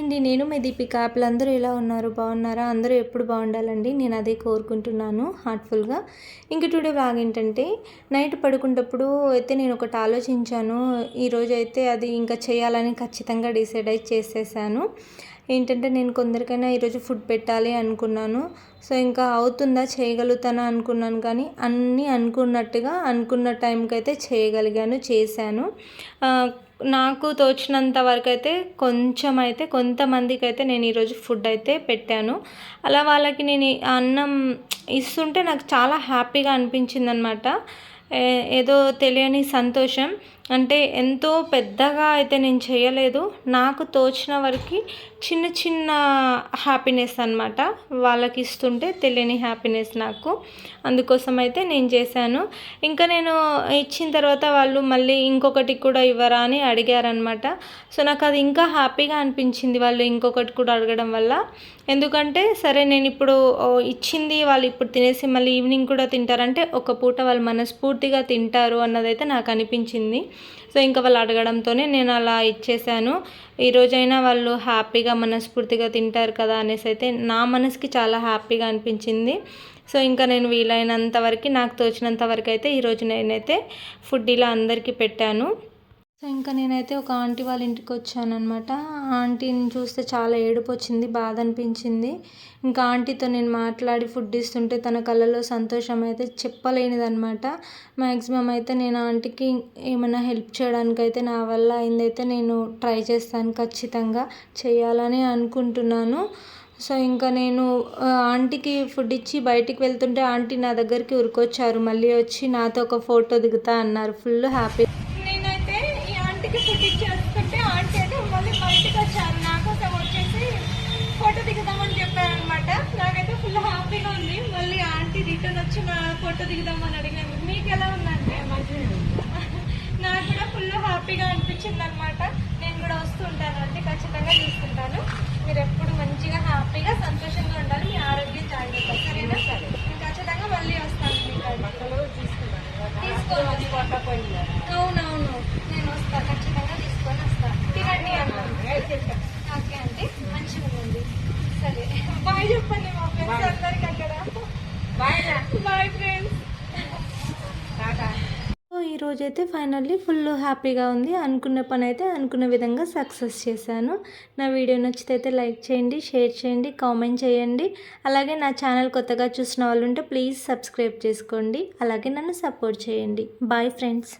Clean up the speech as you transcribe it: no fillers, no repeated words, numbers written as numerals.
అండి, నేను మీ దీపిక. అందరూ ఎలా ఉన్నారు? బాగున్నారా? అందరూ ఎప్పుడు బాగుండాలండి, నేను అదే కోరుకుంటున్నాను హార్ట్ఫుల్గా. ఇంక టుడే వ్లాగ్ ఏంటంటే, నైట్ పడుకునేటప్పుడు అయితే నేను ఒకటి ఆలోచించాను. ఈరోజు అయితే అది ఇంకా చేయాలని ఖచ్చితంగా డిసైడ్ అయి చేసేసాను. ఏంటంటే, నేను కొందరికైనా ఈరోజు ఫుడ్ పెట్టాలి అనుకున్నాను. సో ఇంకా అవుతుందా, చేయగలుగుతానా అనుకున్నాను, కానీ అన్నీ అనుకున్నట్టుగా అనుకున్న టైంకి అయితే చేయగలిగాను, చేశాను. నాకు తోచినంత వరకు అయితే కొంచెం అయితే కొంతమందికి అయితే నేను ఈరోజు ఫుడ్ అయితే పెట్టాను. అలా వాళ్ళకి నేను అన్నం ఇస్తుంటే నాకు చాలా హ్యాపీగా అనిపించింది అనమాట. ఏదో తెలియని సంతోషం. అంటే ఎంతో పెద్దగా అయితే నేను చేయలేదు, నాకు తోచిన వరకు చిన్న చిన్న హ్యాపీనెస్ అనమాట. వాళ్ళకి ఇస్తుంటే తెలియని హ్యాపీనెస్ నాకు. అందుకోసం అయితే నేను చేశాను. ఇంకా నేను ఇచ్చిన తర్వాత వాళ్ళు మళ్ళీ ఇంకొకటి కూడా ఇవ్వరా అని అడిగారనమాట. సో నాకు అది ఇంకా హ్యాపీగా అనిపించింది, వాళ్ళు ఇంకొకటి కూడా అడగడం వల్ల. ఎందుకంటే సరే నేను ఇప్పుడు ఇచ్చింది వాళ్ళు ఇప్పుడు తినేసి మళ్ళీ ఈవినింగ్ కూడా తింటారంటే ఒక పూట వాళ్ళు మనస్ఫూర్తిగా తింటారు అన్నదైతే నాకు అనిపించింది. సో ఇంకా వాళ్ళు అడగడంతోనే నేను అలా ఇచ్చేసాను. ఈరోజైనా వాళ్ళు హ్యాపీగా మనస్ఫూర్తిగా తింటారు కదా అనేసి అయితే నా మనసుకి చాలా హ్యాపీగా అనిపించింది. సో ఇంకా నేను వీలైనంత వరకు, నాకు తోచినంత వరకు అయితే ఈరోజు నేనైతే ఫుడ్ ఇలా అందరికీ పెట్టాను. సో ఇంకా నేనైతే ఒక ఆంటీ వాళ్ళ ఇంటికి వచ్చానమాట. ఆంటీని చూస్తే చాలా ఏడుపు వచ్చింది, బాధ అనిపించింది. ఇంకా ఆంటీతో నేను మాట్లాడి ఫుడ్ ఇస్తుంటే తన కళ్ళలో సంతోషం అయితే చెప్పలేనిదనమాట. మ్యాక్సిమం అయితే నేను ఆంటీకి ఏమైనా హెల్ప్ చేయడానికి అయితే నా వల్ల అయిందైతే నేను ట్రై చేస్తాను, ఖచ్చితంగా చేయాలని అనుకుంటున్నాను. సో ఇంకా నేను ఆంటీకి ఫుడ్ ఇచ్చి బయటికి వెళ్తుంటే ఆంటీ నా దగ్గరికి ఉరికొచ్చారు, మళ్ళీ వచ్చి నాతో ఒక ఫోటో దిగుతా అన్నారు. Full happy. ఫుడ్ ఇచ్చేస్తుంటే ఆంటీ అయితే మళ్ళీ బయటకు వచ్చారు, నాకోసం వచ్చేసి ఫోటో దిగుదామని చెప్పారనమాట. నాకైతే ఫుల్ హ్యాపీగా ఉంది. మళ్ళీ ఆంటీ రిటర్న్ వచ్చి నా ఫోటో దిగుదామని అడిగినాను. మీకు ఎలా ఉందంటే నాకు కూడా ఫుల్ హ్యాపీగా అనిపించింది అనమాట. నేను కూడా వస్తుంటాను అంటే ఖచ్చితంగా తీసుకుంటాను. మీరు ఎప్పుడు మంచిగా హ్యాపీగా సంతోషంగా ఉండాలి, మీ ఆరోగ్యం జాగ్రత్త, సరేనా? సరే, నేను ఖచ్చితంగా మళ్ళీ వస్తాను. తీసుకోవాలి. అవునవును, నేను వస్తాను, ఖచ్చితంగా తీసుకొని వస్తాను. తినండి అన్నాను. ఓకే అండి, మంచిగా ఉంది. సరే, బాయ్ చెప్పండి మా ఫ్రెండ్స్ అందరికి అక్కడ. Bye friends. సో ఈరోజైతే ఫైనల్లీ ఫుల్ హ్యాపీగా ఉంది. అనుకున్న పని అయితే అనుకున్న విధంగా సక్సెస్ చేశాను. నా వీడియో నచ్చితే అయితే లైక్ చేయండి, షేర్ చేయండి, కామెంట్ చేయండి. అలాగే నా ఛానల్ కొత్తగా చూసిన వాళ్ళు ఉంటే ప్లీజ్ సబ్స్క్రైబ్ చేసుకోండి. అలాగే నన్ను సపోర్ట్ చేయండి. Bye friends.